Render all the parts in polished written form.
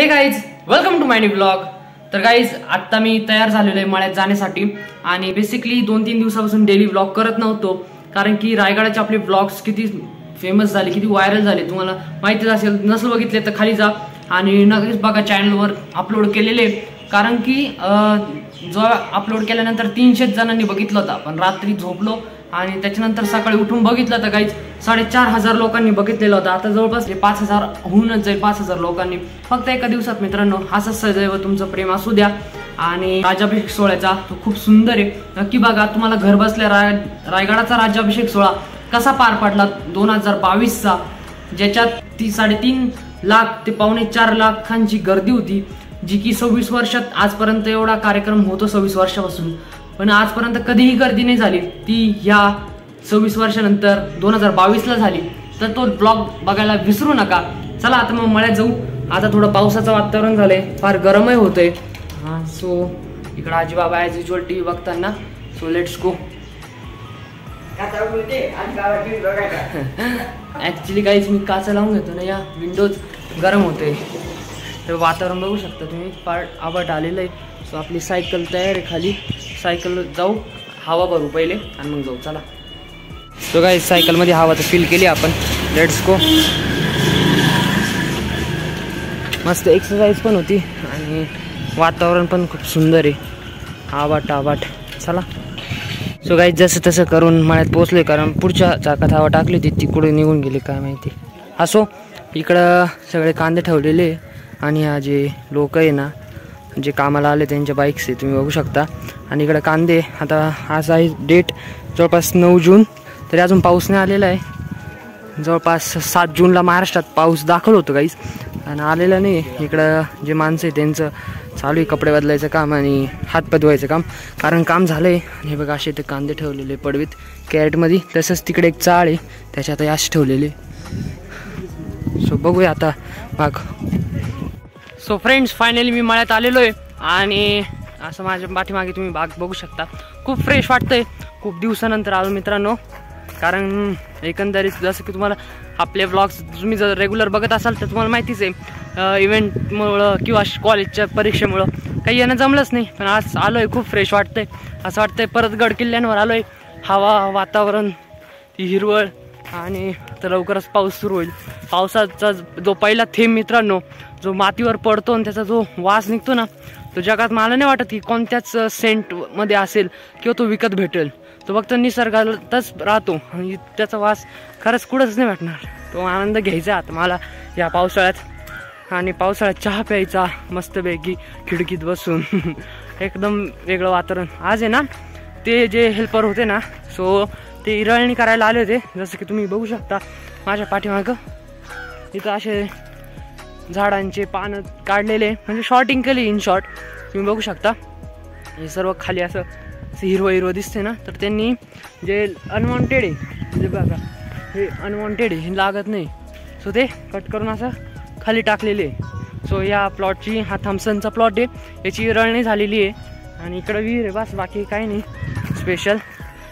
हे guys, welcome to my new blog. तर guys, आता मी तयार झालेलो आहे मळ्यात जाण्यासाठी आणि बेसिकली 2-3 दिवसापासून डेली ब्लॉग करत नव्हतो, कारण की रायगडाचे आपले ब्लॉग्स किती फेमस झाले, किती व्हायरल झाले तुम्हाला माहितीच असेल। नसल बघितले तर खाली जा आणि नक्कीच बघा, चॅनलवर अपलोड केलेले। कारण की जो अपलोड केल्यानंतर 300 जणांनी बघितलं होता, पण रात्री झोपलो आणि त्याच्यानंतर सकाळी उठून बघितलं तर गाईज 4,500 लोकांनी बघितलेलं होतं। आता जवळपास 5,000 होऊनच जाईल, 5,000 लोकांनी फक्त एका दिवसात। मित्रांनो, असंच सदैव तुमचं प्रेम असू द्या। आणि राज्याभिषेक सोहळ्याचा तो खूप सुंदर आहे, नक्की बघा। तुम्हाला घर बसल्या रायगडाचा राज्याभिषेक सोहळा कसा पार पडला 2022चा, ज्याच्यात 3.5 लाख ते 4.25 लाखांची गर्दी होती, जी की 26 वर्षात आजपर्यंत एवढा कार्यक्रम होतो, 26 वर्षापासून, पण आजपर्यंत कधीही गर्दी नाही झाली। ती ह्या 26 वर्षानंतर 2022ला झाली। तर तो ब्लॉग बघायला विसरू नका। चला आता मग मळ्यात जाऊ। आता थोडं पावसाचं वातावरण झालंय, फार गरमही होतंय। सो इकडे आजी बाबा ॲज युजल टीव्ही बघताना। So let's go. ऍक्च्युली काहीच मी काचा लावून घेतो ना, या विंडोज गरम होते। तर वातावरण बघू शकता तुम्ही, फार आबाट आलेलं आहे। सो आपली सायकल तयार आहे, खाली सायकल जाऊ, हवा भरू पहिले आणि मग जाऊ। चला। सो गाईस, सायकलमध्ये हवा तर फील केली आपण, लेट्स गो। मस्त एक्सरसाइज पण होती आणि वातावरण पण खूप सुंदर आहे, आबाट। चला। सो गाईस, जसं तसं करून मळ्यात पोहोचले, कारण पुढच्या चाकात हवा टाकली होती, ती कुठे निघून गेली काय माहिती। असो, इकडं सगळे कांदे ठेवलेले आणि हा जे लोक आहे ना, जे कामाला आले त्यांच्या बाईक्स आहे, तुम्ही बघू शकता। आणि इकडे कांदे, आता आज आहे डेट जवळपास 9 जून, तरी अजून पाऊस नाही आलेला आहे। जवळपास 7 जूनला महाराष्ट्रात पाऊस दाखल होतो गाईस, आणि आलेला नाही। इकडं जे माणसं आहे त्यांचं चालू आहे कपडे बदलायचं काम आणि हातपाय धुवायचं काम, कारण काम झालं आहे। हे बघा, असे ते कांदे ठेवलेले पडवीत कॅरेटमध्ये, तसंच तिकडे एक चाळ आहे त्याच्यात असे ठेवलेले। सो बघूया आता बाग। सो फ्रेंड्स, फायनली मी मळ्यात आलेलो आहे आणि असं माझ्या पाठीमागे तुम्ही बाग बघू शकता। खूप फ्रेश वाटतंय, खूप दिवसानंतर आलो मित्रांनो। कारण एकंदरीत जसं की तुम्हाला आपले व्लॉग्स तुम्ही जर रेग्युलर बघत असाल तर तुम्हाला माहितीच आहे, इव्हेंटमुळं किंवा कॉलेजच्या परीक्षेमुळं काही येणं जमलंच नाही, पण आज आलो आहे। खूप फ्रेश वाटतंय, असं वाटतंय परत गड किल्ल्यांवर आलो आहे। हवा, वातावरण, ती हिरवळ, आणि तर लवकरच पाऊस सुरू होईल। पावसाचा जो पहिला थेंब मित्रांनो, जो मातीवर पडतो आणि त्याचा जो वास निघतो ना, तो जगात मला नाही वाटत की कोणत्याच सेंटमध्ये असेल किंवा तो विकत भेटेल। तो फक्त निसर्गातच राहतो आणि त्याचा वास खरंच कुठंच नाही भेटणार। तो आनंद घ्यायचा आता मला या पावसाळ्यात, आणि पावसाळ्यात चहा प्यायचा मस्तपैकी खिडकीत बसून। एकदम वेगळं वातावरण आज आहे ना। ते जे हेल्पर होते ना, सो ते इरळणी करायला आले होते, जसं की तुम्ही बघू शकता माझ्या पाठीमागं। इथं असे झाडांचे पानं काढलेले, म्हणजे शॉर्टिंग केली इन शॉर्ट, तुम्ही बघू शकता। हे सर्व खाली असं हिरवं दिसते ना, तर त्यांनी जे अनवॉन्टेड आहे, म्हणजे बघा हे अनवॉन्टेड आहे, हे लागत नाही, सो ते कट करून असं खाली टाकलेले आहे। सो या प्लॉटची, हा थॉम्सनचा प्लॉट आहे, याची इरळणी झालेली आहे आणि इकडं विहीर आहे, बस बाकी काही नाही स्पेशल।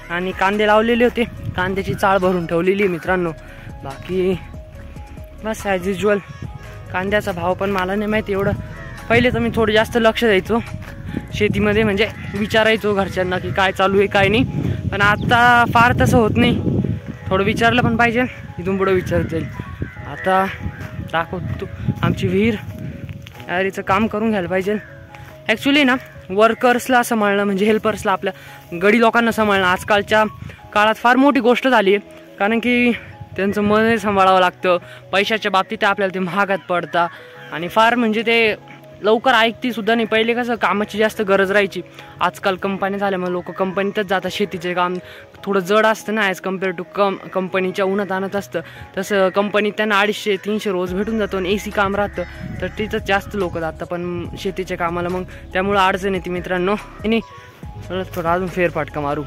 आणि कांदे लावलेले होते, कांद्याची चाळ भरून ठेवलेली आहे मित्रांनो। बाकी बस ॲज युजल। कांद्याचा भाव पण मला नाही माहिती एवढं, पहिले तर मी थोडं जास्त लक्ष द्यायचो शेतीमध्ये, म्हणजे विचारायचो घरच्यांना की काय चालू आहे काय नाही, पण आता फार तसं होत नाही। थोडं विचारलं पण पाहिजे, इथून पुढं विचारत जाईल। आता दाखवतो आमची विहीर, यारीचं काम करून घ्यायला पाहिजे। ॲक्च्युली ना, वर्कर्सला सांभाळणं म्हणजे हेल्पर्सला, आपल्या गडी लोकांना सांभाळणं आजकालच्या काळात फार मोठी गोष्ट झाली आहे, कारण की त्यांचं मन सांभाळावं लागतं। पैशाच्या बाबतीत आपल्याला ते महागात पडतं आणि फार म्हणजे ते लवकर ऐकती सुद्धा नाही। पहिले कसं कामाची जास्त गरज राहायची, आजकाल कंपनी झाल्यामुळे लोक कंपनीतच जातात। शेतीचे काम थोडं जड असतं ना ॲज कम्पेअर टू कंपनीच्या उन्हात आणत असतं, तसं कंपनीत त्यांना 250-300 रोज भेटून जातो आणि AC काम राहतं, तर तिथं जास्त लोक जातं। पण शेतीच्या कामाला मग त्यामुळं अडचण येते मित्रांनो। आणि थोडं अजून फेरफाटका मारू।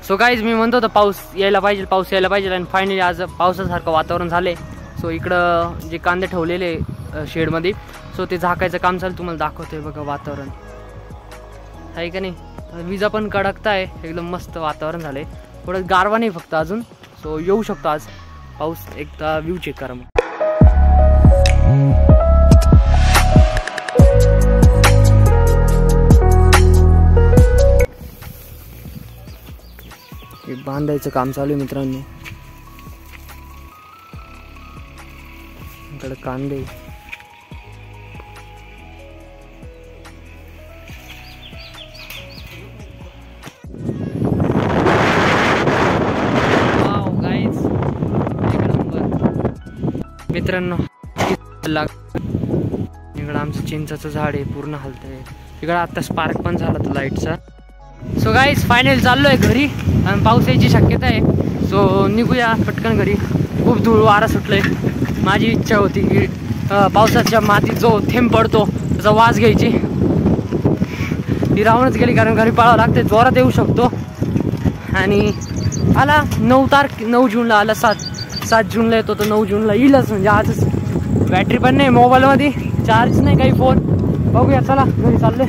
सो गाईज, मी म्हणतो तर पाऊस यायला पाहिजे, आणि फायनली आज पावसासारखं वातावरण झालंय। सो इकडं जे कांदे ठेवलेले शेडमध्ये, सो ते झाकायचं काम चालू, तुम्हाला दाखवतोय बघा वातावरण आहे का नाही। विजा पण कडकताय, एकदम मस्त वातावरण झालंय। थोडं गारवा नाही फक्त अजून, सो येऊ शकतो आज पाऊस। एकदा व्ह्यू चेक करा मग। बांधायचं काम चालू आहे मित्रांनो. इकडे कांदे. मित्रांनो इकडं आमचं चिंचाचं झाड आहे, पूर्ण हलतंय. इकडं आता स्पार्क पण झाला तर लाईटचा. सो गाईज फायनल चाललोय घरी आणि पाऊस यायची शक्यता आहे. सो निघूया पटकन घरी. खूप धूळ वारा सुटलंय. माझी इच्छा होती की पावसाच्या मातीत जो थेंब पडतो त्याचा वास घ्यायची. ती राहूनच गेली कारण घरी पाळावं लागते. जोरात येऊ शकतो. आणि आला 9 जूनला आला. 7 जूनला येतो तर 9 जूनला येईलच. म्हणजे आजच. बॅटरी पण नाही मोबाईलमध्ये, चार्ज नाही काही फोन. बघूया चला घरी चाललोय.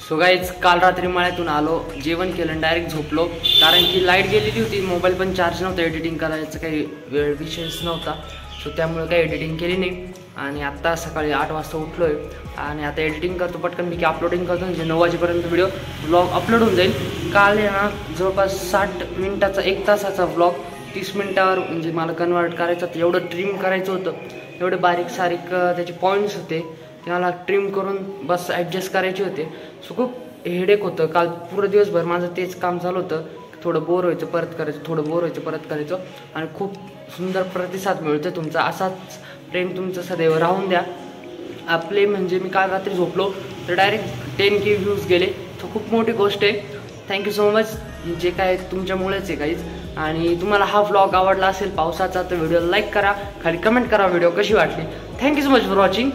सो गाईज काल रात्री मळ्यातून आलो, जेवण केलं, डायरेक्ट झोपलो कारण की लाईट गेलेली होती. मोबाईल पण चार्ज नव्हता. एडिटिंग करायचं काही वेळ विषयच नव्हता. सो त्यामुळे काही एडिटिंग केली नाही. आणि आत्ता सकाळी 8 वाजता उठलो आहे आणि आता एडिटिंग करतो पटकन. मी की अपलोडिंग करतो म्हणजे 9 वाजेपर्यंत व्लॉग अपलोड होऊन जाईल. काल आहे ना जवळपास 60 मिनिटाचा 1 तासाचा व्लॉग 30 मिनिटावर म्हणजे मला कन्वर्ट करायचं होतं. एवढं ट्रिम करायचं होतं. एवढे बारीक सारीक त्याचे पॉईंट्स होते ते मला ट्रिम करून बस ॲडजस्ट करायचे होते. सो खूप हेडेक होतं. काल पूर्ण दिवसभर माझं तेच काम चालू होतं. थोडं बोर व्हायचं परत करायचं, थोडं बोर व्हायचं परत करायचं. आणि खूप सुंदर प्रतिसाद मिळतो तुमचा. असाच प्रेम तुमचं सदैव राहून द्या. आपले म्हणजे मी काल रात्री झोपलो तर डायरेक्ट 10K व्ह्यूज गेले. तो खूप मोठी गोष्ट आहे. Thank you so much. जे काय तुमच्यामुळेच आहे काहीच. आणि तुम्हाला हा व्लॉग आवडला असेल पावसाचा तर व्हिडिओ लाईक करा, खाली कमेंट करा व्हिडिओ कशी वाटली. Thank you so much for watching.